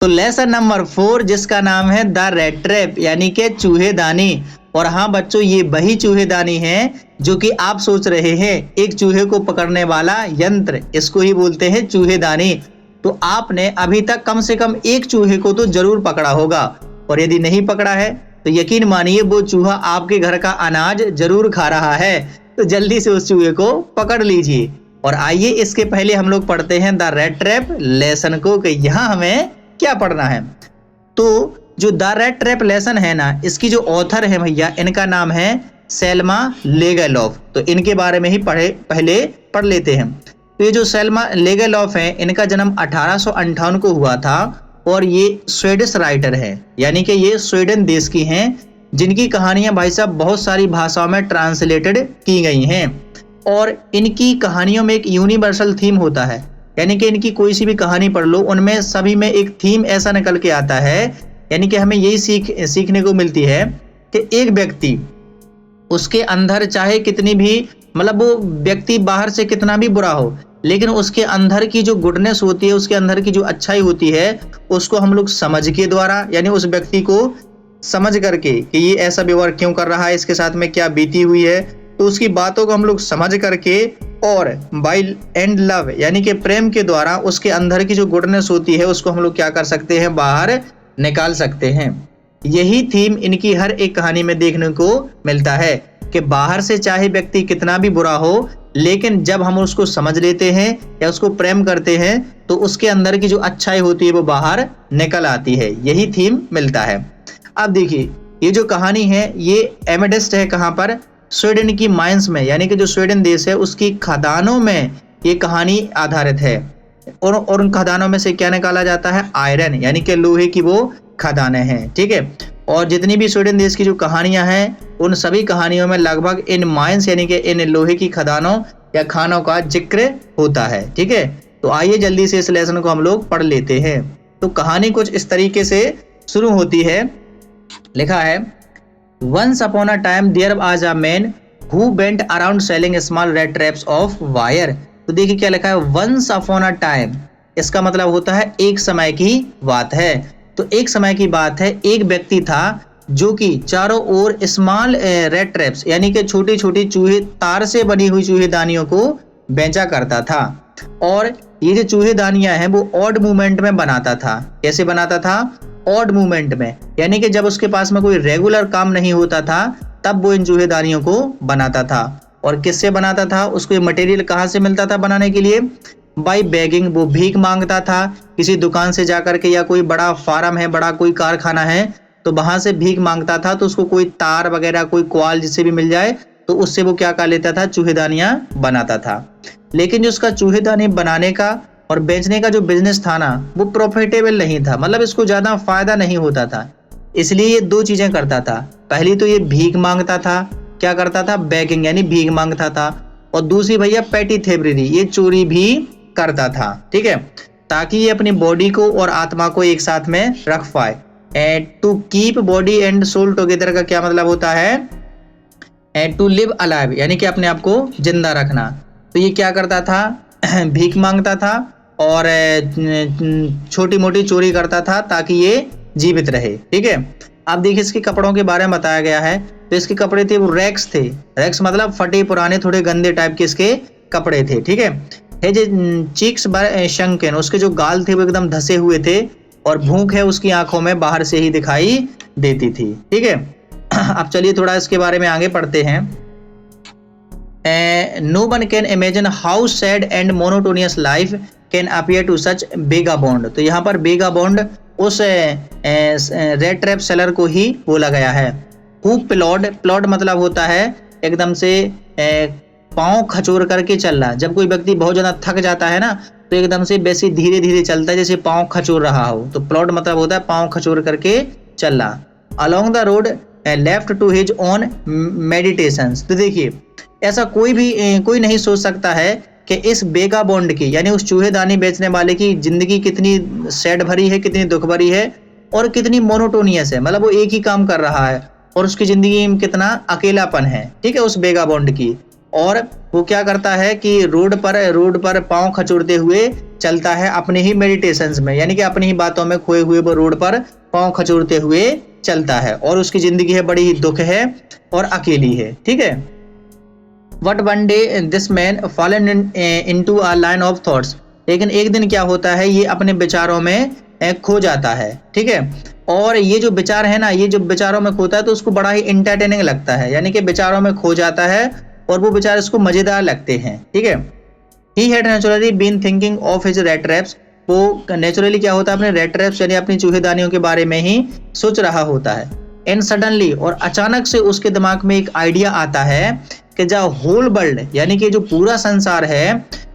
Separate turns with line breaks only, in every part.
तो lesson number 4 जिसका नाम है द रैट ट्रैप यानी कि चूहेदानी। और हाँ बच्चों, ये वही चूहेदानी है जो कि आप सोच रहे हैं, एक चूहे को पकड़ने वाला यंत्र, इसको ही बोलते हैं चूहेदानी। तो आपने अभी तक कम से कम एक चूहे को तो जरूर पकड़ा होगा, और यदि नहीं पकड़ा है तो यकीन मानिए वो चूहा आपके घर का अनाज जरूर खा रहा है। तो जल्दी से उस चूहे को पकड़ लीजिए। और आइए इसके पहले हम लोग पढ़ते हैं द रैट ट्रैप लेसन को, कि यहाँ हमें क्या पढ़ना है। तो जो द रैट ट्रैप लेसन है ना, इसकी जो ऑथर है भैया, इनका नाम है सेल्मा लेगरलॉफ। तो इनके बारे में ही पहले पढ़ लेते हैं। तो ये जो सेल्मा लेगरलॉफ है, इनका जन्म 1858 को हुआ था, और ये स्वीडिश राइटर है, यानी कि ये स्वीडन देश की हैं, जिनकी कहानियां भाई साहब बहुत सारी भाषाओं में ट्रांसलेटेड की गई हैं। और इनकी कहानियों में एक यूनिवर्सल थीम होता है, यानी कि इनकी कोई सी भी कहानी पढ़ लो, उनमें सभी में एक थीम ऐसा निकल के आता है, यानी कि हमें यही सीखने को मिलती है कि एक व्यक्ति, उसके अंदर चाहे कितनी भी, मतलब वो व्यक्ति बाहर से कितना भी बुरा हो, लेकिन उसके अंदर की जो गुडनेस होती है, उसके अंदर की जो अच्छाई होती है, उसको हम लोग समझ के द्वारा, यानी उस व्यक्ति को समझ करके कि ये ऐसा व्यवहार क्यों कर रहा है, इसके साथ में क्या बीती हुई है, तो उसकी बातों को हम लोग समझ करके, और बाय एंड लव यानी कि प्रेम के द्वारा उसके अंदर की जो गुडनेस होती है, उसको हम लोग क्या कर सकते हैं, बाहर निकाल सकते हैं। यही थीम इनकी हर एक कहानी में देखने को मिलता है कि बाहर से चाहे व्यक्ति कितना भी बुरा हो, लेकिन जब हम उसको समझ लेते हैं या उसको प्रेम करते हैं, तो उसके अंदर की जो अच्छाई होती है वो बाहर निकल आती है। यही थीम मिलता है। अब देखिए, ये जो कहानी है ये एमेडेस्ट है कहाँ पर, स्वीडन की माइंस में, यानी कि जो स्वीडन देश है उसकी खदानों में ये कहानी आधारित है। और उन खदानों में से क्या निकाला जाता है, आयरन, यानी कि लोहे की वो खदानें हैं, ठीक है। और जितनी भी स्वीडन देश की जो कहानियां हैं, उन सभी कहानियों में लगभग इन माइंस यानी कि इन लोहे की खदानों या खानों का जिक्र होता है, ठीक है। तो आइए जल्दी से इस लेसन को हम लोग पढ़ लेते हैं। तो कहानी कुछ इस तरीके से शुरू होती है। लिखा है, once upon a time there was a man who went around selling small red traps of wire. तो देखिए क्या लिखा है, वंस अपॉन अ टाइम, इसका मतलब होता है एक समय की बात है। तो एक समय की बात है, एक व्यक्ति था जो कि चारों ओर स्मॉल रेड ट्रैप्स यानी कि छोटी छोटी चूहे, तार से बनी हुई चूहेदानियों को बेचा करता था। और ये जो चूहेदानियां हैं वो ऑड मूवमेंट में बनाता था। कैसे बनाता था, ऑड मूवमेंट में, यानी कि जब उसके पास में कोई रेगुलर काम नहीं होता था, तब वो इन चूहेदानियों को बनाता था। और किससे बनाता था, उसको ये मटेरियल कहाँ से मिलता था बनाने के लिए, बाय बेगिंग, वो भीख मांगता था किसी दुकान से जाकर के, या कोई बड़ा फार्म है, बड़ा कोई कारखाना है, तो वहां से भीख मांगता था। तो उसको कोई तार वगैरह, कोई क्वाल जिससे भी मिल जाए, तो उससे वो क्या कर लेता था, चूहेदानियां बनाता था। लेकिन जो उसका चूहेदानी बनाने का और बेचने का जो बिजनेस था ना, वो प्रॉफिटेबल नहीं था, मतलब इसको ज्यादा फायदा नहीं होता था। इसलिए ये दो चीजें करता था। पहली तो ये भीख मांगता था, क्या करता था, बेगिंग यानी भीख मांगता था। और दूसरी भैया पैटी थेबरी, ये चोरी भी करता था, ठीक है, ताकि ये अपनी बॉडी को और आत्मा को एक साथ में रख पाए। And to keep body and soul together का क्या मतलब होता है, एंड टू लिव अलाइव यानी कि अपने आप को जिंदा रखना। तो ये क्या करता था, भीख मांगता था और छोटी मोटी चोरी करता था ताकि ये जीवित रहे, ठीक है। अब देखिए इसके कपड़ों के बारे में बताया गया है। तो इसके कपड़े थे वो रैक्स थे, रैक्स मतलब फटे पुराने थोड़े गंदे टाइप के इसके कपड़े थे, ठीक है। जो चीक्स शंकन, उसके जो गाल थे वो एकदम धसे हुए थे, और भूख है उसकी आंखों में बाहर से ही दिखाई देती थी, ठीक है। अब चलिए थोड़ा इसके बारे में आगे पढ़ते हैं। No one can imagine how sad and monotonous life can appear to such vagabond. तो यहाँ पर बेगाबॉन्ड उस रेड ट्रैप सेलर को ही बोला गया है। हु प्लॉड, प्लॉड मतलब होता है एकदम से पाँव खचोर करके चलना। जब कोई व्यक्ति बहुत ज्यादा थक जाता है ना, तो एकदम से वैसे धीरे धीरे चलता है जैसे पाँव खचोर रहा हो। तो प्लॉड मतलब होता है पाँव खचोर करके चलना। Along the road left to his own meditations. तो देखिए ऐसा कोई नहीं सोच सकता है कि इस बेगाबॉन्ड की, यानी उस चूहेदानी बेचने वाले की जिंदगी कितनी सैड भरी है, कितनी दुख भरी है और कितनी मोनोटोनियस है। मतलब वो एक ही काम कर रहा है और उसकी जिंदगी में कितना अकेलापन है, ठीक है, उस बेगाबॉन्ड की। और वो क्या करता है कि रोड पर पाँव खचोड़ते हुए चलता है अपने ही मेडिटेशंस में, यानी कि अपनी ही बातों में खोए हुए वो रोड पर पाँव खचोड़ते हुए चलता है और उसकी जिंदगी है बड़ी ही दुख है और अकेली है। ठीक है। But one day this man fallen into a line of thoughts, लेकिन एक दिन क्या होता है, ये अपने विचारों में खो जाता है। ठीक है। और ये जो विचार है ना, ये जो विचारों में खोता है तो उसको बड़ा ही इंटरटेनिंग लगता है, यानी कि विचारों में खो जाता है और वो विचार इसको मजेदार लगते हैं। ठीक है। He had naturally been thinking of his rat traps, वो नेचुरली क्या होता है, अपने रेट ट्रैप्स यानी अपनी चूहेदानियों के बारे में ही सोच रहा होता है। एंड सडनली, और अचानक से उसके दिमाग में एक आइडिया आता है कि जो होल वर्ल्ड यानी कि जो पूरा संसार है,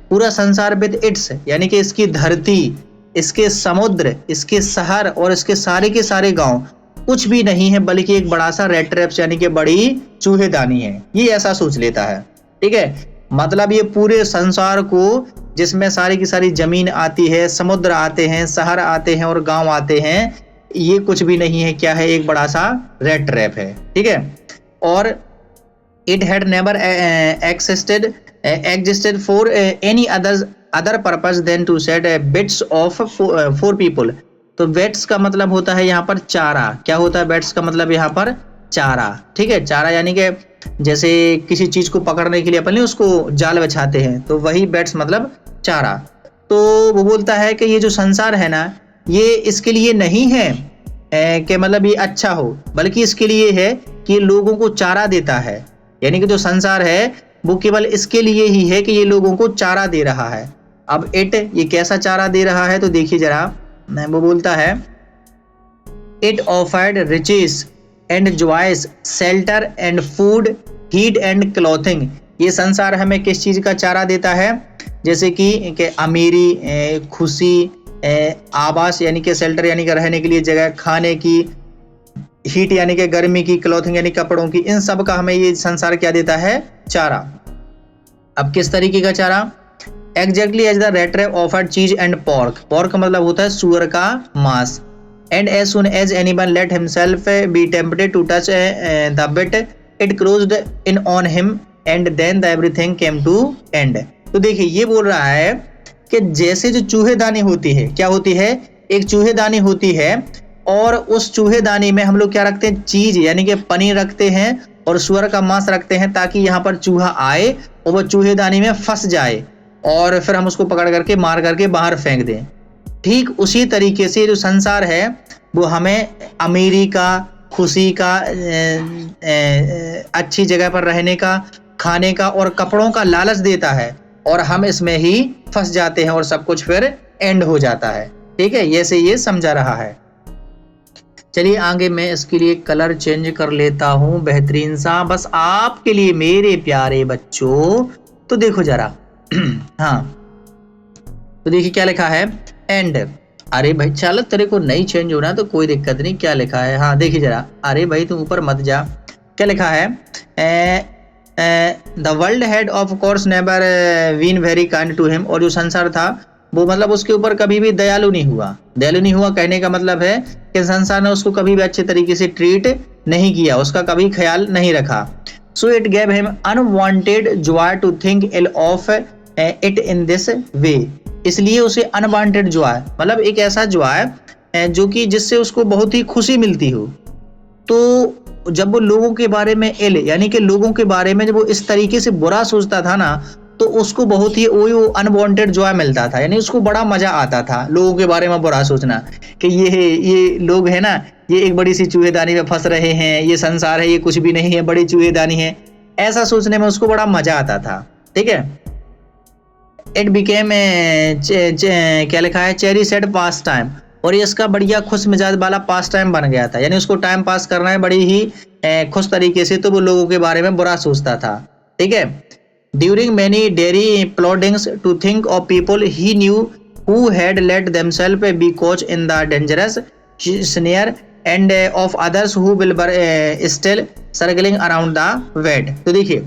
पूरा संसार विद इट्स यानी कि इसकी धरती, इसके समुद्र, इसके शहर और इसके सारे के सारे गांव कुछ भी नहीं है बल्कि एक बड़ा सा रेड ट्रैप्स यानी कि बड़ी चूहेदानी है। ये ऐसा सोच लेता है। ठीक है। मतलब ये पूरे संसार को, जिसमें सारी की सारी जमीन आती है, समुद्र आते हैं, शहर आते हैं और गांव आते हैं, ये कुछ भी नहीं है, क्या है, एक बड़ा सा रेड ट्रैप है। ठीक है। और it had never existed for any other purpose than to set bits of for people। तो बेट्स का मतलब होता है यहाँ पर चारा। क्या होता है बेट्स का मतलब यहाँ पर? चारा। ठीक है। चारा यानी कि जैसे किसी चीज को पकड़ने के लिए अपन उसको जाल बिछाते हैं, तो वही बेट्स मतलब चारा। तो वो बोलता है कि ये जो संसार है ना, ये इसके लिए नहीं है कि मतलब ये अच्छा हो, बल्कि इसके लिए है कि लोगों को चारा देता है। यानी कि जो संसार है वो केवल इसके लिए ही है कि ये लोगों को चारा दे रहा है। अब ये कैसा चारा दे रहा है तो देखिए जरा, वो बोलता है it offered riches and joys, shelter and food, heat and clothing. ये संसार हमें किस चीज का चारा देता है? जैसे कि अमीरी, खुशी, आवास यानी कि शेल्टर यानी कि रहने के लिए जगह, खाने की, हीट यानी कि गर्मी की, क्लॉथिंग यानी कपड़ों की, इन सब का हमें ये संसार क्या देता है? चारा। अब किस तरीके का चारा? Exactly as the red trap offered cheese and pork. Pork का मतलब होता है सुअर का मांस। And as soon as anyone let himself be tempted to touch the bit it closed in on him and then the everything came to end. तो देखिए ये बोल रहा है कि जैसे जो चूहेदानी होती है, क्या होती है? एक चूहेदानी होती है और उस चूहेदानी में हम लोग क्या रखते हैं? चीज यानी कि पनीर रखते हैं और सुअर का मांस रखते हैं, ताकि यहाँ पर चूहा आए और वो चूहेदानी में फंस जाए और फिर हम उसको पकड़ करके मार करके बाहर फेंक दें। ठीक उसी तरीके से जो संसार है वो हमें अमीरी का, खुशी का, अच्छी जगह पर रहने का, खाने का और कपड़ों का लालच देता है और हम इसमें ही फंस जाते हैं और सब कुछ फिर एंड हो जाता है। ठीक है। ऐसे ये समझा रहा है। चलिए आगे मैं इसके लिए कलर चेंज कर लेता हूं बेहतरीन सा, बस आपके लिए मेरे प्यारे बच्चों। तो देखो जरा हाँ, तो देखिए क्या लिखा है? एंड। अरे भाई चलो, तेरे को नहीं चेंज होना तो कोई दिक्कत नहीं। क्या लिखा है? हाँ देखिए जरा। अरे भाई तुम ऊपर मत जा। क्या लिखा है? The world had of course never been very kind to him. और जो संसार था वो मतलब उसके ऊपर कभी भी दयालु नहीं हुआ। दयालु नहीं हुआ कहने का मतलब है कि संसार ने उसको कभी भी अच्छे तरीके से ट्रीट नहीं किया, उसका कभी ख्याल नहीं रखा। So it gave him unwanted joy to think ill of it in this way. इसलिए उसे अनवांटेड जॉय मतलब एक ऐसा जॉय जो कि जिससे उसको बहुत ही खुशी मिलती हो। तो जब वो लोगों के बारे में इल यानी कि लोगों के बारे में जब वो इस तरीके से बुरा सोचता था ना, तो उसको बहुत ही वो अनवांटेड जॉय मिलता था, यानी उसको बड़ा मजा आता था लोगों के बारे में बुरा सोचना कि ये लोग है ना, ये एक बड़ी सी चूहेदानी में फंस रहे हैं, ये संसार है, ये कुछ भी नहीं है, बड़ी चूहेदानी है। ऐसा सोचने में उसको बड़ा मजा आता था। ठीक है। इट बिकेम क्या लिखा है? चेरी सेड पास टाइम। और ये इसका बढ़िया खुश मिजाज वाला पास टाइम बन गया था, यानी उसको टाइम पास करना है बड़ी ही खुश तरीके से, तो वो लोगों के बारे में बुरा सोचता था। ठीक है। During many daily ploddings to think of people he knew who had let themselves be caught in the dangerous snare and of others who will still circling around the wet। तो देखिए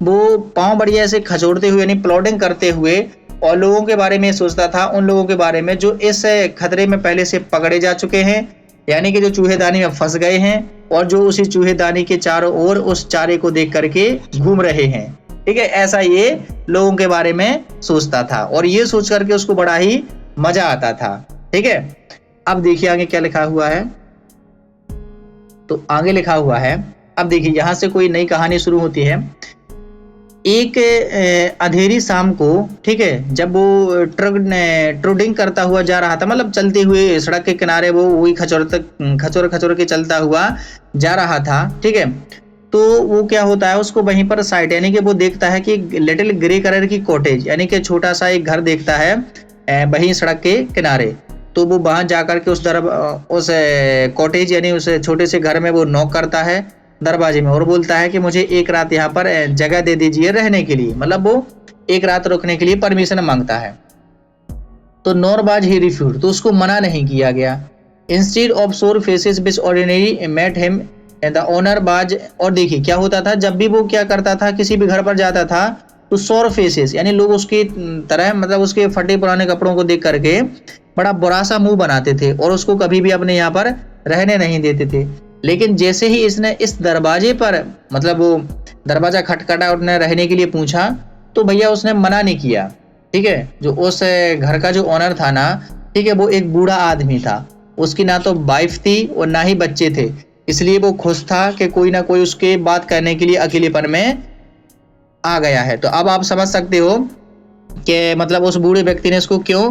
वो पाँव बढ़िया से खचोड़ते हुए यानी प्लॉडिंग करते हुए और लोगों के बारे में सोचता था, उन लोगों के बारे में जो इस खतरे में पहले से पकड़े जा चुके हैं, यानी कि जो चूहेदानी में फंस गए हैं और जो उसी चूहेदानी के चारों ओर उस चारे को देख करके घूम रहे हैं। ठीक है, ऐसा ये लोगों के बारे में सोचता था और ये सोच करके उसको बड़ा ही मजा आता था। ठीक है, अब देखिए आगे क्या लिखा हुआ है। तो आगे लिखा हुआ है, अब देखिए यहाँ से कोई नई कहानी शुरू होती है। एक अंधेरी शाम को, ठीक है, जब वो ट्रोडिंग करता हुआ जा रहा था, मतलब चलते हुए सड़क के किनारे वो वही खचोर खचोर के चलता हुआ जा रहा था। ठीक है, तो वो क्या होता है, उसको वहीं पर साइड यानी कि वो देखता है कि लिटिल ग्रे कलर की कॉटेज यानी कि छोटा सा एक घर देखता है वहीं सड़क के किनारे। तो वो वहां जाकर के उस कॉटेज यानी उस छोटे से घर में वो नॉक करता है दरवाजे में और बोलता है कि मुझे एक रात यहाँ पर जगह दे दीजिए रहने के लिए, मतलब वो एक रात रुकने के लिए परमिशन मांगता है। तो नॉरबाज ही रिफ्यूज, तो उसको मना नहीं किया गया। Instead of sour faces which ordinarily met him the owner was. और देखिए क्या होता था, जब भी वो क्या करता था, किसी भी घर पर जाता था तो सोर फेसेस यानी लोग उसकी तरह, मतलब उसके फटे पुराने कपड़ों को देख करके बड़ा बुरा सा मुंह बनाते थे और उसको कभी भी अपने यहाँ पर रहने नहीं देते थे। लेकिन जैसे ही इसने इस दरवाजे पर, मतलब वो दरवाजा खटखटा और रहने के लिए पूछा, तो भैया उसने मना नहीं किया। ठीक है, जो उस घर का जो ओनर था ना, ठीक है, वो एक बूढ़ा आदमी था, उसकी ना तो वाइफ थी और ना ही बच्चे थे, इसलिए वो खुश था कि कोई ना कोई उसके बात करने के लिए अकेलेपन में आ गया है। तो अब आप समझ सकते हो कि मतलब उस बूढ़े व्यक्ति ने उसको क्यों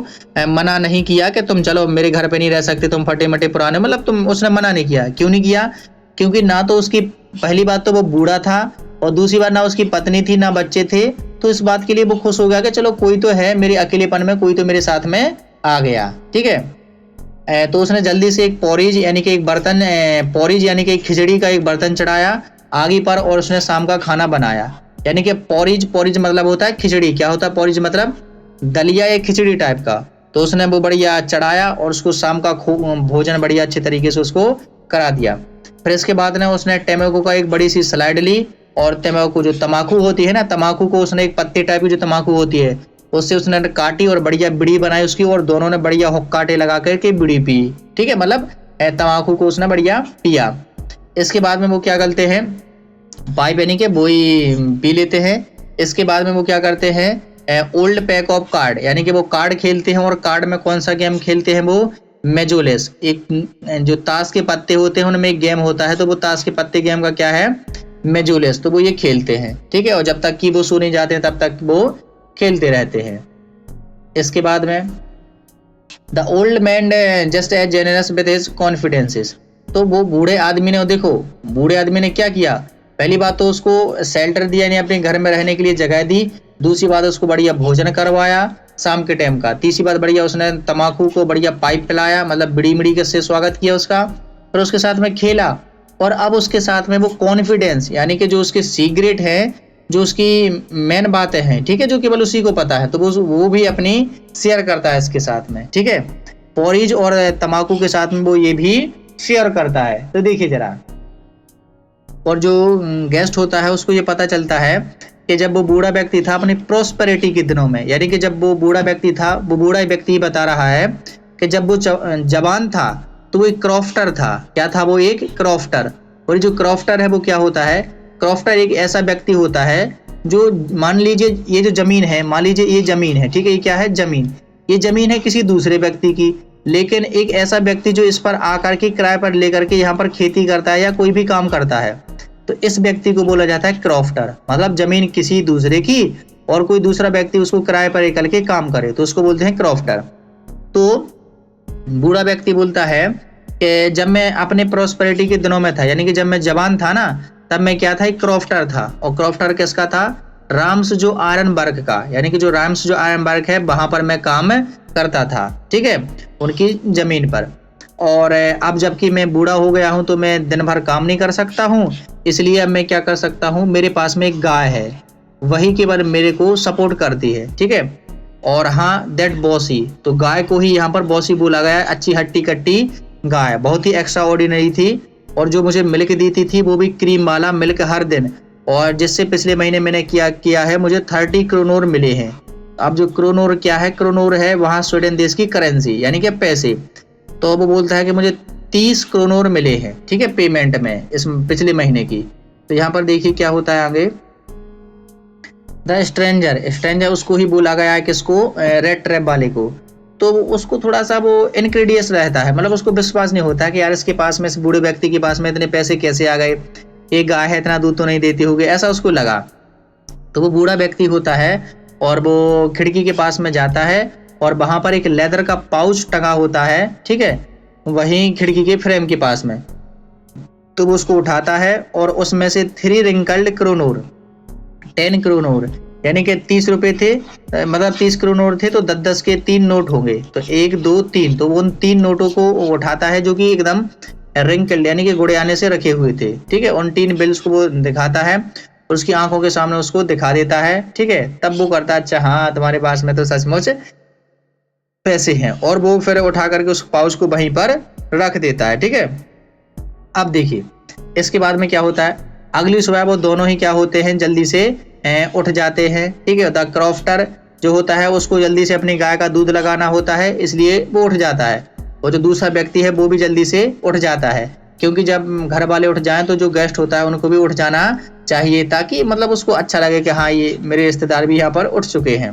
मना नहीं किया कि तुम चलो मेरे घर पे नहीं रह सकते, तुम फटे मटे पुराने, मतलब तुम, उसने मना नहीं किया। क्यों नहीं किया? क्योंकि ना तो उसकी, पहली बात तो वो बूढ़ा था और दूसरी बात ना उसकी पत्नी थी ना बच्चे थे। तो इस बात के लिए वो खुश हो गया कि चलो कोई तो है मेरे अकेलेपन में, कोई तो मेरे साथ में आ गया। ठीक है, तो उसने जल्दी से एक पोरीज यानी कि एक बर्तन, पोरीज यानी कि एक खिचड़ी का एक बर्तन चढ़ाया आगे पर और उसने शाम का खाना बनाया। यानी कि पोरीज मतलब होता है खिचड़ी। क्या होता है पोरीज? मतलब दलिया या खिचड़ी टाइप का। तो उसने वो बढ़िया चढ़ाया और उसको शाम का भोजन बढ़िया अच्छे तरीके से उसको करा दिया। फिर इसके बाद ना उसने टमाको का एक बड़ी सी स्लाइड ली और तम्बाकू, जो तम्बाकू होती है ना, तम्बाकू को उसने एक पत्ते टाइप की जो तम्बाकू होती है उससे उसने काटी और बढ़िया बीड़ी बनाई उसकी, और दोनों ने बढ़िया हुक्काटे लगा करके बीड़ी पी। ठीक है, मतलब तम्बाकू को उसने बढ़िया पिया। इसके बाद में वो क्या करते हैं, पाइप यानी कि वही पी लेते हैं। इसके बाद में वो क्या करते हैं, ओल्ड पैक ऑफ कार्ड यानी कि वो कार्ड खेलते हैं। और कार्ड में कौन सा गेम खेलते हैं? वो मेजोलेस, एक जो ताश के पत्ते होते हैं उनमें एक गेम होता है, तो वो ताश के पत्ते गेम का क्या है, मेजोलेस। तो वो ये खेलते हैं। ठीक है, और जब तक कि वो सो नहीं जाते हैं तब तक वो खेलते रहते हैं। इसके बाद में the old man just as generous with his confidences. तो वो बूढ़े आदमी ने, देखो बूढ़े आदमी ने क्या किया, पहली बात तो उसको शेल्टर दिया यानी अपने घर में रहने के लिए जगह दी। दूसरी बात उसको बढ़िया भोजन करवाया शाम के टाइम का। तीसरी बात बढ़िया उसने तम्बाकू को बढ़िया पाइप पिलाया, मतलब बीड़ी बीड़ी के से स्वागत किया उसका। फिर उसके साथ में खेला और अब उसके साथ में वो कॉन्फिडेंस यानी कि जो उसके सीक्रेट है, जो उसकी मेन बातें हैं, ठीक है, जो केवल उसी को पता है, तो वो भी अपनी शेयर करता है इसके साथ में। ठीक है, पोरीज और तम्बाकू के साथ में वो ये भी शेयर करता है। तो देखिए जरा, और जो गेस्ट होता है उसको ये पता चलता है कि जब वो बूढ़ा व्यक्ति था अपनी प्रोस्पेरिटी के दिनों में, यानी कि जब वो बूढ़ा व्यक्ति था, वो बूढ़ा व्यक्ति बता रहा है कि जब वो जवान था तो वो एक क्रॉफ्टर था। क्या था? वो एक क्रॉफ्टर। और जो क्रॉफ्टर है वो क्या होता है, क्रॉफ्टर एक ऐसा व्यक्ति होता है जो, मान लीजिए ये जो जमीन है, मान लीजिए ये जमीन है, ठीक है, ये क्या है, जमीन। ये जमीन है किसी दूसरे व्यक्ति की, लेकिन एक ऐसा व्यक्ति जो इस पर आकर के किराए पर लेकर के यहाँ पर खेती करता है या कोई भी काम करता है, तो इस व्यक्ति को बोला जाता है क्रॉफ्टर। मतलब जमीन किसी दूसरे की और कोई दूसरा व्यक्ति उसको किराए पर लेकर के काम करे, तो उसको बोलते हैं क्रॉफ्टर। तो बूढ़ा व्यक्ति बोलता है कि जब मैं अपने प्रोस्पेरिटी के दिनों में था, यानी कि जब मैं जवान था ना, तब मैं क्या था, एक क्रॉफ्टर था। और क्रॉफ्टर किसका था? राम्स जो आयरनबर्ग का, यानी कि जो राम्स जो आयरनबर्ग है वहां पर मैं काम करता था। ठीक है, उनकी जमीन पर। और अब जबकि मैं बूढ़ा हो गया हूं तो मैं दिन भर काम नहीं कर सकता हूं, इसलिए अब मैं क्या कर सकता हूं, मेरे पास में एक गाय है, वही केवल मेरे को सपोर्ट करती है। ठीक है, और हाँ दैट बॉसी, तो गाय को ही यहाँ पर बॉसी बोला गया है। अच्छी हट्टी कट्टी गाय, बहुत ही एक्स्ट्रा ऑर्डिनरी थी। और जो मुझे मिल्क देती थी वो भी क्रीम वाला मिल्क हर दिन, और जिससे पिछले महीने मैंने किया है मुझे 30 क्रोनोर मिले हैं। अब जो क्रोनोर क्या है, क्रोनोर है वहाँ स्वीडन देश की करेंसी यानी कि पैसे। तो वो बोलता है कि मुझे 30 क्रोनोर मिले हैं, ठीक है, पेमेंट में इस पिछले महीने की। तो यहाँ पर देखिए क्या होता है आगे, द स्ट्रेंजर, स्ट्रेंजर उसको ही बोला गया है, किसको, रेड ट्रैप वाले को। तो उसको थोड़ा सा वो इनक्रेडियस रहता है, मतलब उसको विश्वास नहीं होता कि यार इसके पास में, इस बूढ़े व्यक्ति के पास में इतने पैसे कैसे आ गए, एक गाय है इतना दूध तो नहीं देती होगी, ऐसा उसको लगा। तो वो बूढ़ा व्यक्ति होता है और वो खिड़की के पास में जाता है और वहां पर एक लेदर का पाउच टंगा होता है, ठीक है, वहीं खिड़की के फ्रेम के पास में। तो वो उसको उठाता है और उसमें से 3 रिंकल्ड क्रोनोर, 10 क्रोनोर यानी कि 30 रुपए थे, मतलब 30 क्रोनोर थे तो 10-10 के 3 नोट होंगे, तो 1 2 3, तो वो उन 3 नोटों को उठाता है जो कि एकदम रिंकल्ड यानी कि गुड़ियाने से रखे हुए थे, ठीक है। उन 3 बिल्स को वो दिखाता है, उसकी आंखों के सामने उसको दिखा देता है, ठीक है। तब वो करता है अच्छा हाँ तुम्हारे पास में तो सचमुच पैसे हैं, और वो फिर उठा करके उस पाउच को वहीं पर रख देता है, ठीक है। अब देखिए इसके बाद में क्या होता है, अगली सुबह वो दोनों ही क्या होते हैं, जल्दी से उठ जाते हैं, ठीक है। द क्रॉफ्टर जो होता है उसको जल्दी से अपनी गाय का दूध लगाना होता है, इसलिए वो उठ जाता है, और जो दूसरा व्यक्ति है वो भी जल्दी से उठ जाता है, क्योंकि जब घर वाले उठ जाएं तो जो गेस्ट होता है उनको भी उठ जाना चाहिए, ताकि मतलब उसको अच्छा लगे कि हाँ ये मेरे रिश्तेदार भी यहाँ पर उठ चुके हैं।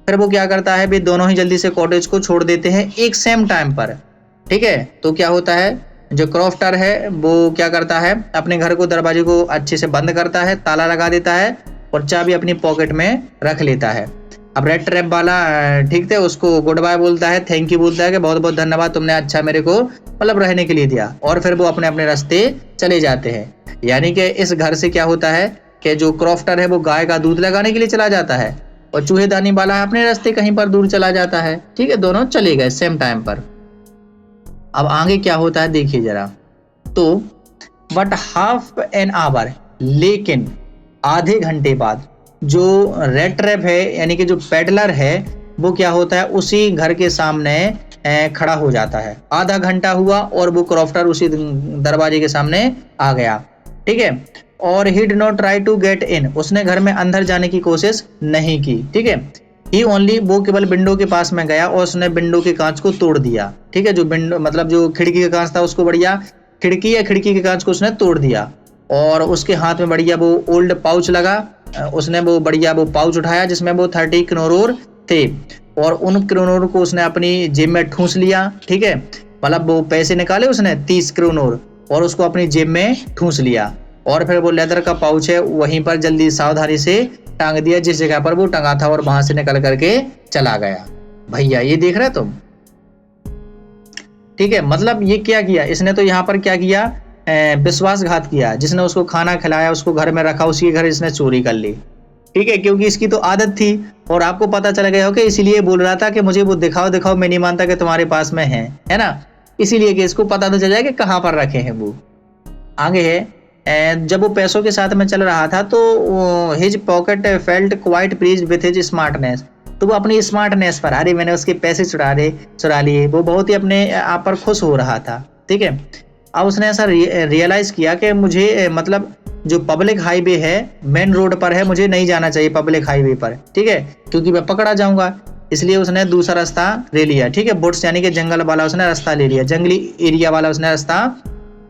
फिर वो क्या करता है, वे दोनों ही जल्दी से कॉटेज को छोड़ देते हैं एक सेम टाइम पर, ठीक है। तो क्या होता है, जो क्रॉफ्टर है वो क्या करता है, अपने घर को, दरवाजे को अच्छे से बंद करता है, ताला लगा देता है और चाबी अपनी पॉकेट में रख लेता है। अब रेड ट्रैप वाला ठीक थे, उसको गुड बाय बोलता है, थैंक यू बोलता है कि बहुत बहुत धन्यवाद तुमने अच्छा मेरे को मतलब रहने के लिए दिया, और फिर वो अपने अपने रास्ते चले जाते हैं। यानी कि इस घर से क्या होता है कि जो क्रॉफ्टर है वो गाय का दूध लगाने के लिए चला जाता है और चूहेदानी वाला अपने रास्ते कहीं पर दूर चला जाता है, ठीक है। दोनों चले गए सेम टाइम पर। अब आगे क्या होता है देखिए जरा, तो बट हाफ एन आवर, लेकिन आधे घंटे बाद जो रेड ट्रैप है यानी कि जो पेडलर है वो क्या होता है, उसी घर के सामने खड़ा हो जाता है। आधा घंटा हुआ और वो क्रॉफ्टर उसी दरवाजे के सामने आ गया, ठीक है। और he did not try to get in, उसने घर में अंदर जाने की कोशिश नहीं की, ठीक है। ही ओनली, वो केवल विंडो के पास में गया और उसने विंडो के कांच को तोड़ दिया, ठीक है। जो विंडो मतलब जो खिड़की का कांच था उसको बढ़िया, खिड़की के कांच को उसने तोड़ दिया, और उसके हाथ में बढ़िया वो ओल्ड पाउच लगा, उसने वो बढ़िया वो पाउच उठाया जिसमें वो 30 क्रोनोर थे, और उन क्रोनोर को उसने अपनी जेब में ठूंस लिया, ठीक है। मतलब वो पैसे निकाले उसने 30 क्रोनोर और उसको अपनी जेब में ठूंस लिया, और फिर वो लेदर का पाउच है वहीं पर जल्दी सावधानी से टांग दिया जिस जगह पर वो टंगा था, और वहां से निकल करके चला गया। भैया ये देख रहे तुम, ठीक है। मतलब ये क्या किया इसने, तो यहाँ पर क्या किया, विश्वासघात किया। जिसने उसको खाना खिलाया, उसको घर में रखा, उसी के घर इसने चोरी कर ली, ठीक है। क्योंकि इसकी तो आदत थी और आपको पता चल गया हो कि इसीलिए बोल रहा था कि मुझे वो दिखाओ दिखाओ, मैं नहीं मानता कि तुम्हारे पास में है ना, इसीलिए कि इसको पता तो चल जाए कि कहाँ पर रखे हैं वो। आगे है, जब वो पैसों के साथ में चल रहा था तो his pocket felt quite please with his smartness, तो वो अपनी स्मार्टनेस पर, अरे मैंने उसके पैसे चुरा लिए, वो बहुत ही अपने आप पर खुश हो रहा था, ठीक है। अब उसने ऐसा रियलाइज किया कि मुझे मतलब जो पब्लिक हाईवे है, मेन रोड पर है, मुझे नहीं जाना चाहिए पब्लिक हाईवे पर, ठीक है, क्योंकि मैं पकड़ा जाऊंगा। इसलिए उसने दूसरा रास्ता ले लिया, ठीक है। बुट्स यानी कि जंगल वाला उसने रास्ता ले लिया, जंगली एरिया वाला उसने रास्ता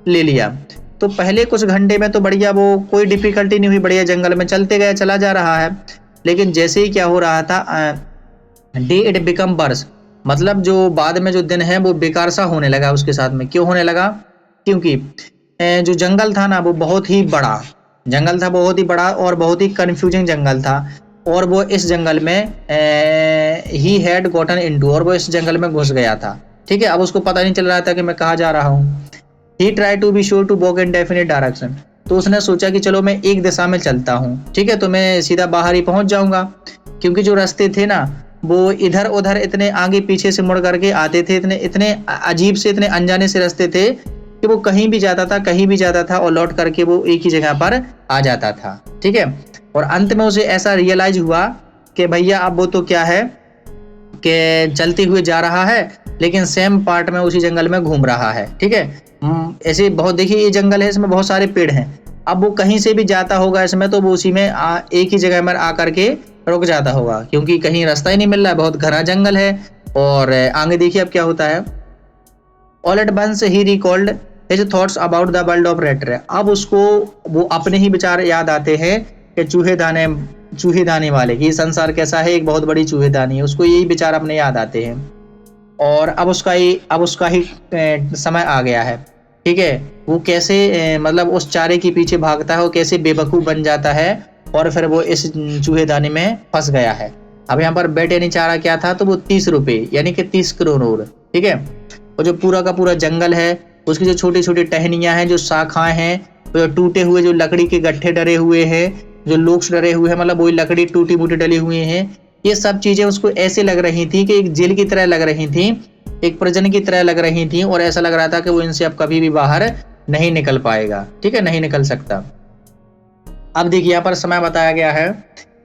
ले लिया। तो पहले कुछ घंटे में तो बढ़िया, वो कोई डिफिकल्टी नहीं हुई, बढ़िया जंगल में चलते गए, चला जा रहा है। लेकिन जैसे ही क्या हो रहा था, डे इट बिकम वर्स, मतलब जो बाद में जो दिन है वो बेकार सा होने लगा उसके साथ में। क्यों होने लगा, क्योंकि जो जंगल था ना वो बहुत ही बड़ा जंगल था, बहुत ही बड़ा और बहुत ही कंफ्यूजिंग जंगल था, और वो इस जंगल में ही हैड गॉटन इनटू, और वो इस जंगल में घुस गया था, ठीक है। अब उसको पता नहीं चल रहा था कि मैं कहाँ जा रहा हूँ। He try to be sure to walk in definite direction, तो उसने सोचा कि चलो मैं एक दिशा में चलता हूँ, ठीक है, तो मैं सीधा बाहर ही पहुंच जाऊंगा। क्योंकि जो रास्ते थे ना वो इधर उधर इतने आगे पीछे से मुड़ करके आते थे, इतने अजीब से, इतने अनजाने से रास्ते थे कि वो कहीं भी जाता था और लौट करके वो एक ही जगह पर आ जाता था, ठीक है। और अंत में उसे ऐसा रियलाइज हुआ कि भैया अब वो तो क्या है कि चलते हुए जा रहा है लेकिन सेम पार्ट में उसी जंगल में घूम रहा है, ठीक है। ऐसे बहुत, देखिए ये जंगल है, इसमें बहुत सारे पेड़ हैं, अब वो कहीं से भी जाता होगा इसमें तो वो उसी में एक ही जगह में आकर के रुक जाता होगा, क्योंकि कहीं रास्ता ही नहीं मिल रहा है, बहुत घना जंगल है। और आगे देखिए अब क्या होता है, all at once he recalled his thoughts about the world of red trap, अब उसको वो अपने ही विचार याद आते हैं कि चूहेदाने चूहेदानी वाले कि संसार कैसा है, एक बहुत बड़ी चूहेदानी है, उसको यही विचार अपने याद आते हैं। और अब उसका ही समय आ गया है, ठीक है। वो कैसे मतलब उस चारे के पीछे भागता है, वो कैसे बेवकूफ़ बन जाता है और फिर वो इस चूहेदानी में फंस गया है। अब यहाँ पर बेट यानी चारा क्या था, तो वो 30 रुपये यानी कि 30 करोड़, ठीक है। और जो पूरा का पूरा जंगल है, उसकी जो छोटी छोटी टहनियाँ हैं, जो शाखाएं हैं, जो टूटे हुए जो लकड़ी के गट्ठे डरे हुए हैं, जो लोग डरे हुए हैं, मतलब वही लकड़ी टूटी फूटी डली हुई हैं, ये सब चीज़ें उसको ऐसे लग रही थी कि एक जेल की तरह लग रही थी, एक प्रजन की तरह लग रही थी, और ऐसा लग रहा था कि वो इनसे अब कभी भी बाहर नहीं निकल पाएगा, ठीक है, नहीं निकल सकता। अब देखिए यहाँ पर समय बताया गया है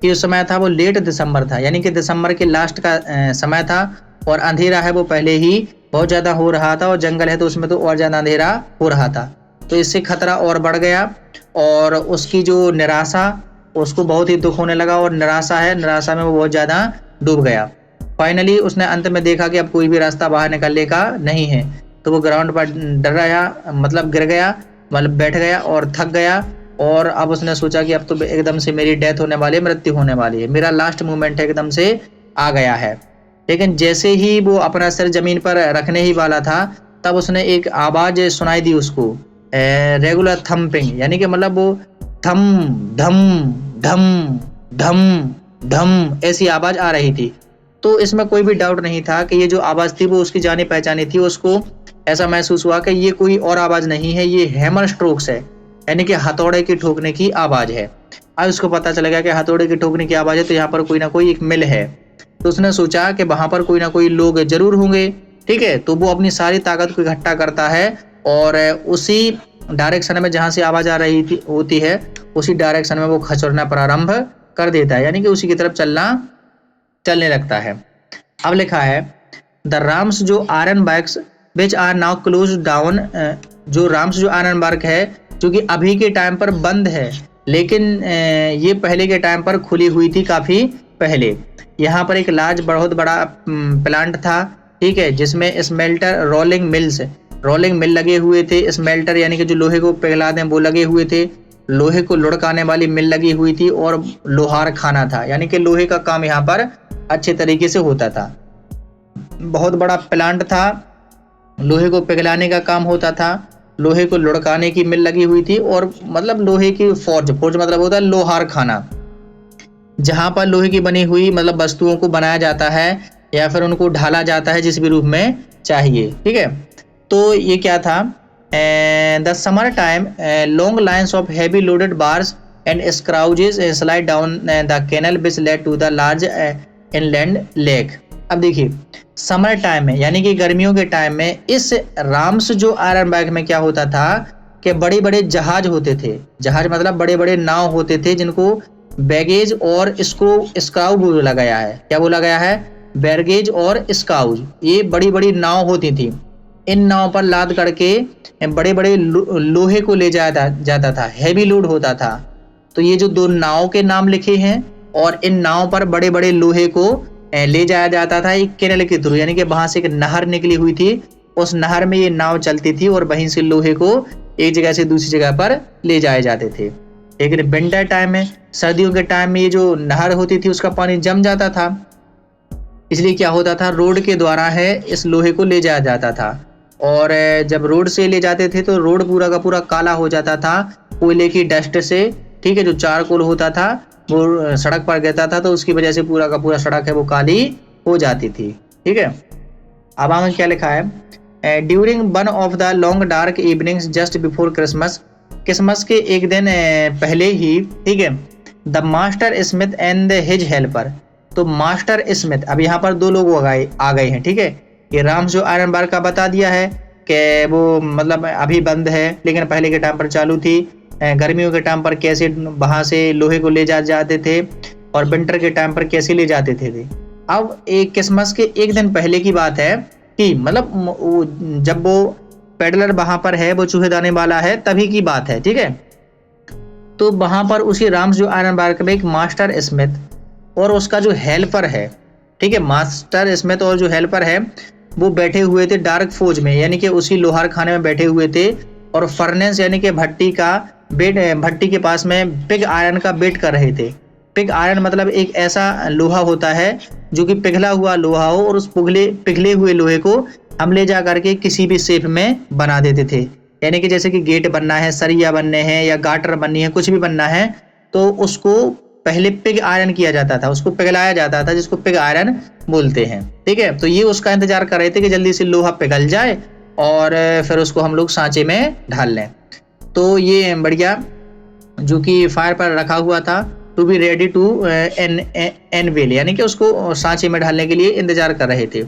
कि जो समय था वो लेट दिसंबर था, यानी कि दिसंबर के लास्ट का समय था, और अंधेरा है वो पहले ही बहुत ज़्यादा हो रहा था, और जंगल है तो उसमें तो और ज़्यादा अंधेरा हो रहा था, तो इससे खतरा और बढ़ गया। और उसकी जो निराशा, उसको बहुत ही दुख होने लगा, और निराशा है, निराशा में वो बहुत ज़्यादा डूब गया। फाइनली उसने अंत में देखा कि अब कोई भी रास्ता बाहर निकलने का नहीं है, तो वो ग्राउंड पर डर रहा, मतलब गिर गया, मतलब बैठ गया और थक गया। और अब उसने सोचा कि अब तो एकदम से मेरी डेथ होने वाली है, मृत्यु होने वाली है, मेरा लास्ट मोमेंट एकदम से आ गया है। लेकिन जैसे ही वो अपना सिर जमीन पर रखने ही वाला था, तब उसने एक आवाज़ सुनाई दी उसको, रेगुलर थम्पिंग, यानी कि मतलब वो थम धम धम धम धम ऐसी आवाज़ आ रही थी। तो इसमें कोई भी डाउट नहीं था कि ये जो आवाज़ थी वो उसकी जानी पहचानी थी। उसको ऐसा महसूस हुआ कि ये कोई और आवाज़ नहीं है, ये हैमर स्ट्रोक्स है, यानी कि हथौड़े की ठोकने की आवाज़ है। अब उसको पता चल गया कि हथौड़े की ठोकने की आवाज़ है, तो यहाँ पर कोई ना कोई एक मिल है। तो उसने सोचा कि वहाँ पर कोई ना कोई लोग जरूर होंगे, ठीक है। तो वो अपनी सारी ताकत को इकट्ठा करता है और उसी डायरेक्शन में जहाँ से आवाज़ आ रही होती है, उसी डायरेक्शन में वो खचरना प्रारंभ कर देता है, यानी कि उसी की तरफ चलने लगता है। अब लिखा है द राम्स जो iron barks which are now close down, जो राम्स जो आयरन बार्क है जो कि अभी के टाइम पर बंद है, लेकिन ये पहले के टाइम पर खुली हुई थी काफ़ी पहले। यहाँ पर एक लार्ज बहुत बड़ा प्लांट था, ठीक है, जिसमें स्मेल्टर रोलिंग मिल लगे हुए थे। स्मेल्टर यानी कि जो लोहे को पिघलाते हैं वो लगे हुए थे, लोहे को लुढ़काने वाली मिल लगी हुई थी, और लोहार खाना था, यानी कि लोहे का काम यहाँ पर अच्छे तरीके से होता था। बहुत बड़ा प्लांट था, लोहे को पिघलाने का काम होता था, लोहे को लुढ़काने की मिल लगी हुई थी, और मतलब लोहे की फोर्ज मतलब होता है लोहार खाना, जहाँ पर लोहे की बनी हुई मतलब वस्तुओं को बनाया जाता है या फिर उनको ढाला जाता है जिस भी रूप में चाहिए, ठीक है। तो ये क्या था, the summer time long lines of heavy loaded bars and scows slide down the canal which led to the large inland lake. अब देखिए समर टाइम में यानी कि गर्मियों के टाइम में इस राम्स जो आयरन बार्क में क्या होता था कि बड़े बड़े जहाज होते थे, जहाज मतलब बड़े बड़े नाव होते थे, जिनको बैगेज और इसको स्काउ बोला गया है। क्या बोला गया है, बैगेज और स्काउज, ये बड़ी बड़ी नाव होती थी। इन नाव पर लाद करके बड़े बड़े लोहे को ले जाया जाता था, हैवी लोड होता था। तो ये जो दो नाव के नाम लिखे हैं, और इन नाव पर बड़े बड़े लोहे को ले जाया जाता था एक कैनल के थ्रू, यानी कि वहां से एक नहर निकली हुई थी, उस नहर में ये नाव चलती थी और वहीं से लोहे को एक जगह से दूसरी जगह पर ले जाए जाते थे। लेकिन विंटर टाइम में, सर्दियों के टाइम में, ये जो नहर होती थी उसका पानी जम जाता था, इसलिए क्या होता था, रोड के द्वारा है इस लोहे को ले जाया जाता था। और जब रोड से ले जाते थे तो रोड पूरा का पूरा काला हो जाता था कोयले की डस्ट से, ठीक है, जो चारकोल होता था वो सड़क पर गिरता था, तो उसकी वजह से पूरा का पूरा सड़क है वो काली हो जाती थी, ठीक है। अब आगे क्या लिखा है, during one of the long dark evenings just before Christmas के एक दिन पहले ही, ठीक है, the master Smith and his helper. तो मास्टर स्मिथ, अब यहाँ पर दो लोग आ गए हैं, ठीक है। ये राम्स जो आयरन बार्क का बता दिया है कि वो मतलब अभी बंद है, लेकिन पहले के टाइम पर चालू थी। गर्मियों के टाइम पर कैसे वहाँ से लोहे को ले जाते थे, और विंटर के टाइम पर कैसे ले जाते थे। अब एक क्रिसमस के एक दिन पहले की बात है कि मतलब जब वो पेडलर वहां पर है, वो चूहेदानी वाला है, तभी की बात है, ठीक है। तो वहां पर उसी राम्स जो आयरन बार्क में एक मास्टर स्मिथ और उसका जो हेल्पर है, ठीक है, मास्टर स्मिथ और जो हेल्पर है वो बैठे हुए थे डार्क फोज में, यानी कि उसी लोहार खाने में बैठे हुए थे, और फर्नेस यानी कि भट्टी के पास में बिग आयरन का वेट कर रहे थे। पिग आयरन मतलब एक ऐसा लोहा होता है जो कि पिघला हुआ लोहा हो, और उस पिघले हुए लोहे को हम ले जा करके किसी भी शेप में बना देते थे। यानी कि जैसे कि गेट बनना है, सरिया बनने हैं या गाटर बननी है, कुछ भी बनना है, तो उसको पहले पिग आयरन किया जाता था, उसको पिघलाया जाता था, जिसको पिग आयरन बोलते हैं। ठीक है, तो ये उसका इंतजार कर रहे थे कि जल्दी से लोहा पिघल जाए और फिर उसको हम लोग सांचे में ढाल लें। तो ये बढ़िया जो कि फायर पर रखा हुआ था, टू बी रेडी टू एनवेल, यानी कि उसको सांचे में ढालने के लिए इंतजार कर रहे थे।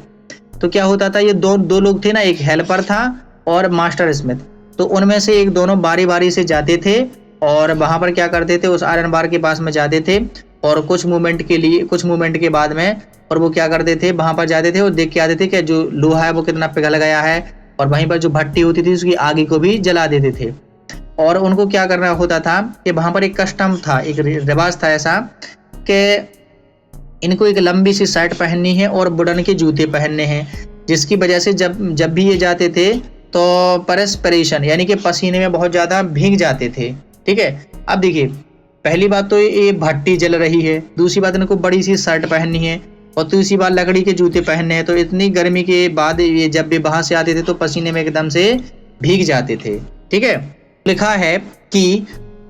तो क्या होता था, ये दो लोग थे ना, एक हेल्पर था और मास्टर स्मिथ। तो उनमें से एक दोनों बारी बारी से जाते थे और वहां पर क्या करते थे, उस आयरन बार के पास में जाते थे और कुछ मूवमेंट के बाद में, और वो क्या करते थे, वहां पर जाते थे और देख के आते थे कि जो लोहा है वो कितना पिघल गया है, और वहीं पर जो भट्टी होती थी उसकी आगे को भी जला देते थे। और उनको क्या करना होता था कि वहां पर एक कस्टम था, एक रिवाज था ऐसा कि इनको एक लंबी सी शर्ट पहननी है और वुडन के जूते पहनने हैं, जिसकी वजह से जब भी ये जाते थे तो परस्पिरेशन यानी कि पसीने में बहुत ज़्यादा भीग जाते थे। ठीक है, अब देखिए, पहली बात तो ये भट्टी जल रही है, दूसरी बात इनको बड़ी सी शर्ट पहननी है, और तीसरी बात लकड़ी के जूते पहनने हैं। तो इतनी गर्मी के बाद ये जब भी वहां से आते थे तो पसीने में एकदम से भीग जाते थे। ठीक है, लिखा है कि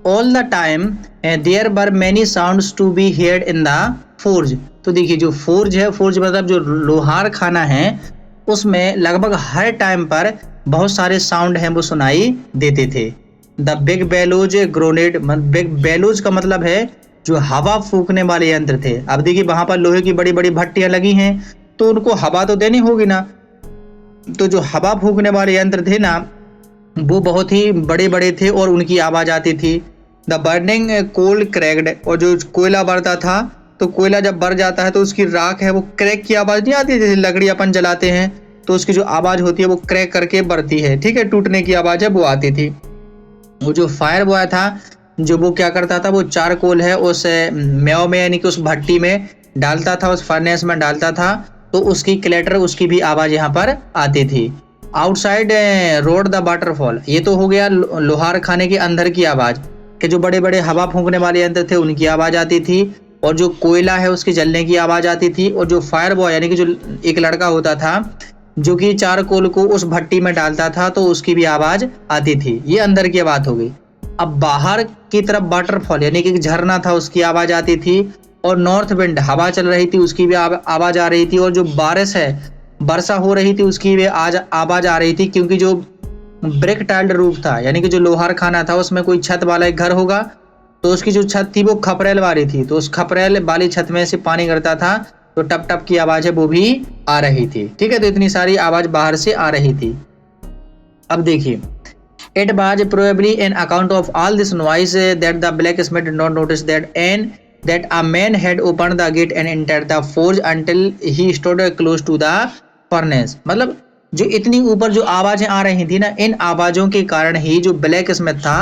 all the time there were many sounds to be heard in the forge. तो देखिए, जो फोर्ज है, फोर्ज मतलब जो लोहार खाना है, उसमें लगभग हर टाइम पर बहुत सारे साउंड हैं वो सुनाई देते थे। The big bellows groaned, big bellows का मतलब है जो हवा फूकने वाले यंत्र थे। अब देखिए, वहां पर लोहे की बड़ी बड़ी भट्टियां लगी हैं, तो उनको हवा तो देनी होगी ना, तो जो हवा फूकने वाले यंत्र थे ना, वो बहुत ही बड़े बड़े थे और उनकी आवाज आती थी। द बर्निंग कोल क्रैक्ड, और जो कोयला बढ़ता था, तो कोयला जब बढ़ जाता है तो उसकी राख है वो क्रैक की आवाज नहीं आती, जैसे लकड़ी अपन जलाते हैं तो उसकी जो आवाज होती है वो क्रैक करके बढ़ती है। ठीक है, टूटने की आवाज है वो आती थी। वो जो फायर बॉय था, जो वो क्या करता था, वो चारकोल है उस मेव में यानी कि उस भट्टी में डालता था, उस फर्नेस में डालता था, तो उसकी क्लैटर, उसकी भी आवाज यहाँ पर आती थी। आउटसाइड रोड द वाटरफॉल, ये तो हो गया लोहार खाने के अंदर की आवाज, कि जो बड़े बड़े हवा फूंकने वाले यंत्र थे उनकी आवाज आती थी, और जो कोयला है उसके जलने की आवाज आती थी, और जो फायर बॉय यानी कि जो एक लड़का होता था जो कि चारकोल को उस भट्टी में डालता था, तो उसकी भी आवाज आती थी। ये अंदर की बात हो गई। अब बाहर की तरफ वाटरफॉल यानी कि झरना था, उसकी आवाज आती थी, और नॉर्थ विंड हवा चल रही थी, उसकी भी आवाज आ रही थी, और जो बारिश है, वर्षा हो रही थी, उसकी भी आवाज आ रही थी, क्योंकि जो ब्रिक टाइल्ड रूफ था यानी कि जो लोहार खाना था, उसमें कोई छत वाला एक घर होगा, तो उसकी जो छत थी वो खपरेल वाली थी, तो उस खपरेल वाली छत में से पानी गिरता था, तो टप टप की आवाज है वो भी आ रही थी। ठीक है, तो इतनी सारी आवाज बाहर से आ रही थी। अब देखिए, it was probably an account of all this noise that the blacksmith did not notice that a man had opened the gate and entered the forge until he stood close to the furnace। मतलब जो इतनी ऊपर जो आवाजें आ रही थी ना, इन आवाजों के कारण ही जो ब्लैक स्मिथ था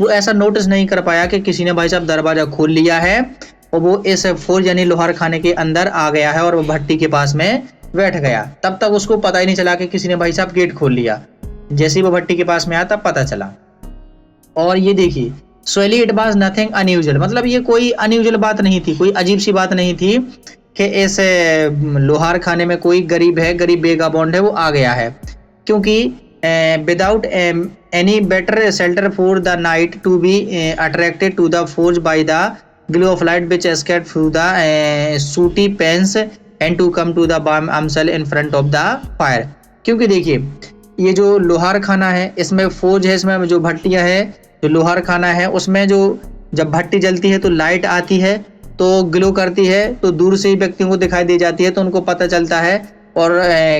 वो ऐसा नोटिस नहीं कर पाया कि किसी ने भाई साहब दरवाजा खोल लिया है और वो इस फोर्ज यानी लोहार खाने के अंदर आ गया है और वो भट्टी के पास में बैठ गया। तब तक उसको पता ही नहीं चला कि किसी ने भाई साहब गेट खोल लिया। जैसे ही वो भट्टी के पास में आया तब पता चला। और ये देखिए, सोली इट वाज नथिंग अनयूजुअल, मतलब ये कोई अनयूजुअल बात नहीं थी, कोई अजीब सी बात नहीं थी कि इस लोहार खाने में कोई गरीब बेगाबॉन्ड है वो आ गया है, क्योंकि without any better shelter for the night to be attracted to the forge by the glow of light which escaped through the sooty panes and to come to the balm अमसल in front of the fire. क्योंकि देखिए, ये जो लोहार खाना है, इसमें forge है, इसमें जो भट्टियां है, जो लोहार खाना है, उसमें जो जब भट्टी जलती है तो लाइट आती है, तो ग्लो करती है, तो दूर से ही व्यक्तियों को दिखाई दे जाती है, तो उनको पता चलता है और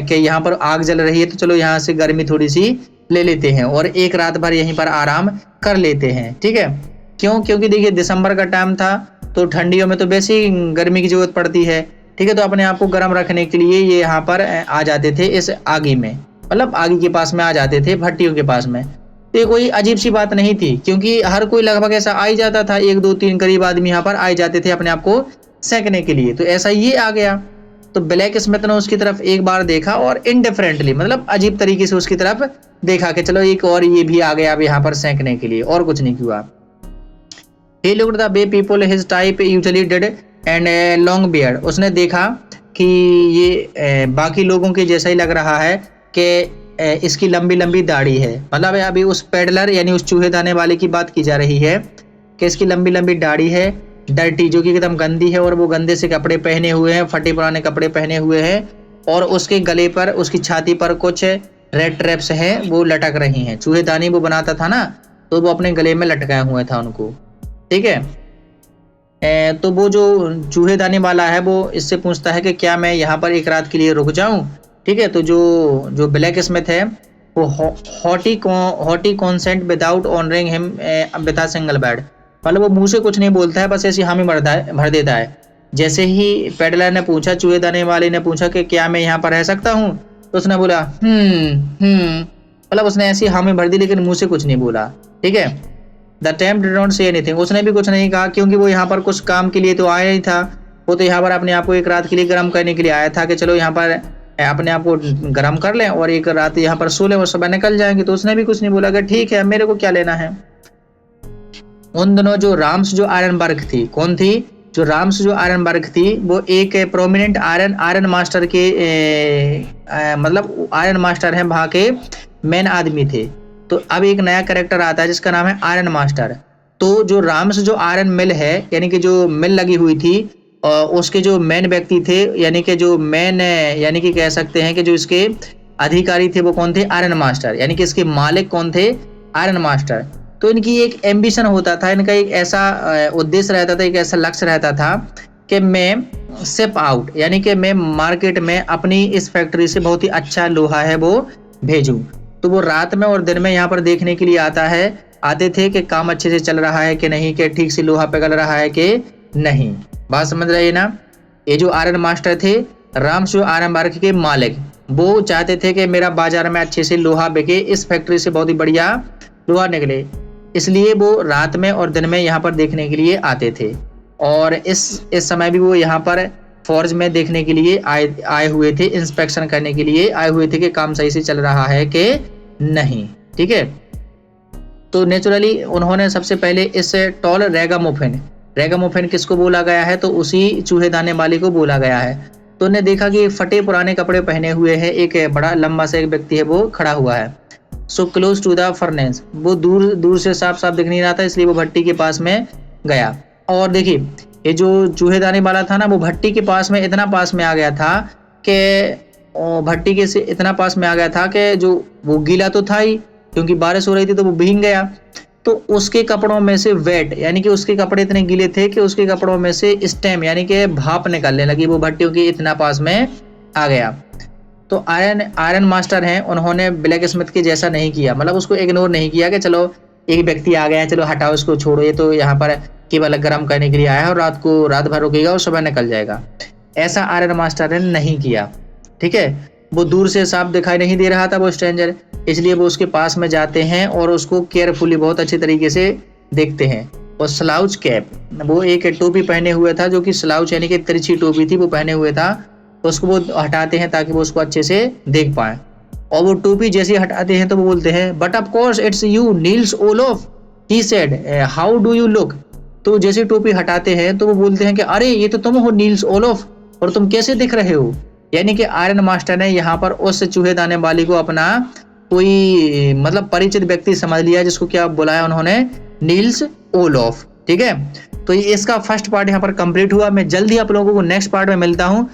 कि यहाँ पर आग जल रही है, तो चलो यहाँ से गर्मी थोड़ी सी ले लेते हैं और एक रात भर यहीं पर आराम कर लेते हैं। ठीक है, क्यों? क्योंकि देखिए दिसंबर का टाइम था, तो ठंडियों में तो वैसे ही गर्मी की जरूरत पड़ती है। ठीक है, तो अपने आप को गर्म रखने के लिए ये यहाँ पर आ जाते थे इस आगी में, मतलब आगी के पास में आ जाते थे, भट्टियों के पास में। तो ये कोई अजीब सी बात नहीं थी, क्योंकि हर कोई लगभग ऐसा आ ही जाता था, 1 2 3 करीब आदमी यहाँ पर आ जाते थे अपने आप को सेंकने के लिए। तो ऐसा ये आ गया, तो ब्लैक स्मिथ ने उसकी तरफ एक बार देखा और इनडिफरेंटली, मतलब अजीब तरीके से उसकी तरफ देखा कि चलो एक और ये भी आ गया अब यहाँ पर सेंकने के लिए, और कुछ नहीं हुआ। He looked the way people his type usually did and long beard, उसने देखा कि ये बाकी लोगों के जैसा ही लग रहा है कि इसकी लंबी लंबी दाढ़ी है। मतलब अभी उस पेडलर यानी उस चूहेदानी वाले की बात की जा रही है कि इसकी लंबी लंबी दाढ़ी है, डर्टी जो कि एकदम गंदी है, और वो गंदे से कपड़े पहने हुए हैं, फटे पुराने कपड़े पहने हुए हैं, और उसके गले पर, उसकी छाती पर कुछ रेड ट्रैप्स हैं वो लटक रही हैं। चूहेदानी वो बनाता था ना, तो वो अपने गले में लटकाए हुए था उनको। ठीक है, तो वो जो चूहेदानी वाला है वो इससे पूछता है कि क्या मैं यहाँ पर एक रात के लिए रुक जाऊं। ठीक है, तो जो ब्लैक स्मिथ है वो haughty consent without honouring him with a single bed, मतलब वो मुंह से कुछ नहीं बोलता है, बस ऐसी हामी भर देता है। जैसे ही पेडलर ने पूछा, चूहेदानी वाले ने पूछा कि क्या मैं यहाँ पर रह सकता हूँ, तो उसने बोला मतलब उसने ऐसी हामी भर दी लेकिन मुंह से कुछ नहीं बोला। ठीक है, the temp did not say anything, उसने भी कुछ नहीं कहा, क्योंकि वो यहाँ पर कुछ काम के लिए तो आया नहीं था। वो तो यहाँ पर अपने आप को एक रात के लिए गर्म करने के लिए आया था कि चलो यहाँ पर अपने आप को गर्म कर लें और एक रात यहाँ पर सो लें और सुबह निकल जाएंगे। तो उसने भी कुछ नहीं बोला कि ठीक है, मेरे को क्या लेना है। उन दोनों जो राम्स जो आयरनबर्ग थी, कौन थी, जो राम्स जो आयरनबर्ग थी, वो एक प्रोमिनेंट आयरन मास्टर के मतलब आयरन मास्टर हैं, वहाँ के मेन आदमी थे। तो अब एक नया कैरेक्टर आता है जिसका नाम है आयरन मास्टर। तो जो राम्स जो आयरन मिल है, यानी कि जो मिल लगी हुई थी, उसके जो मेन व्यक्ति थे, यानी कि जो मेन, यानी कि कह सकते हैं कि जो इसके अधिकारी थे वो कौन थे, आयरन मास्टर, यानी कि इसके मालिक कौन थे, आयरन मास्टर। तो इनकी एक एम्बिशन होता था, इनका एक ऐसा उद्देश्य रहता था, एक ऐसा लक्ष्य रहता था कि मैं शिप आउट, यानी कि मैं मार्केट में अपनी इस फैक्ट्री से बहुत ही अच्छा लोहा है वो भेजूं। तो वो रात में और दिन में यहाँ पर देखने के लिए आते थे कि काम अच्छे से चल रहा है कि नहीं, कि ठीक से लोहा पिघल रहा है कि नहीं। बात समझ रहे हैं ना। ये जो आयरन मास्टर थे, राम्स जो आयरनबर्ग के मालिक, वो चाहते थे कि मेरा बाजार में अच्छे से लोहा बिके, इस फैक्ट्री से बहुत ही बढ़िया लोहा निकले, इसलिए वो रात में और दिन में यहाँ पर देखने के लिए आते थे। और इस समय भी वो यहाँ पर फौज में देखने के लिए आए हुए थे, इंस्पेक्शन करने के लिए आए हुए थे कि काम सही से चल रहा है कि नहीं। ठीक है, तो नेचुरली उन्होंने सबसे पहले इस टॉल रैगामुफिन किसको बोला गया है, तो उसी चूहेदानी वाले को बोला गया है। तो उन्हें देखा कि फटे पुराने कपड़े पहने हुए है, एक बड़ा लंबा सा एक व्यक्ति है वो खड़ा हुआ है। So close to the furnace, वो दूर से साफ दिख नहीं रहा था, इसलिए वो भट्टी के पास में गया। और देखिए, ये जो चूहेदानी वाला था ना, वो भट्टी के पास में इतना पास में आ गया था कि भट्टी के से इतना पास में आ गया था कि जो वो गीला तो था ही, क्योंकि बारिश हो रही थी तो वो भीग गया। तो उसके कपड़ों में से वेट, यानी कि उसके कपड़े इतने गीले थे कि उसके कपड़ों में से स्टेम, यानी कि भाप निकलने लगी, वो भट्टियों के इतना पास में आ गया। तो आयरन मास्टर हैं, उन्होंने ब्लैक स्मिथ के जैसा नहीं किया, मतलब उसको इग्नोर नहीं किया कि चलो एक व्यक्ति आ गया है, चलो हटाओ इसको, छोड़ो, ये तो यहाँ पर केवल गर्म करने के लिए आया है और रात भर रुकेगा और सुबह निकल जाएगा। ऐसा आयरन मास्टर ने नहीं किया। ठीक है, वो दूर से साफ दिखाई नहीं दे रहा था वो स्ट्रेंजर, इसलिए वो उसके पास में जाते हैं और उसको केयरफुली बहुत अच्छे तरीके से देखते हैं। और स्लाउच कैप, वो एक टोपी पहने हुए था, जो कि स्लाउच यानी कि तिरछी टोपी थी, वो पहने हुए था। तो उसको वो हटाते हैं ताकि वो उसको अच्छे से देख पाए। और वो टोपी जैसे हटाते हैं तो वो बोलते हैं, but of course it's you Niels Olaf, he said, how do you look. तो जैसे टोपी हटाते हैं तो वो बोलते हैं कि अरे ये तो तुम हो नील्स ओलोफ, और तुम कैसे दिख रहे हो। यानी कि आयरन मास्टर ने यहाँ पर उस चूहेदानी वाली को अपना कोई मतलब परिचित व्यक्ति समझ लिया, जिसको क्या बुलाया उन्होंने, नील्स ओलोफ। ठीक है, तो इसका फर्स्ट पार्ट यहाँ पर कंप्लीट हुआ। मैं जल्दी आप लोगों को नेक्स्ट पार्ट में मिलता हूँ।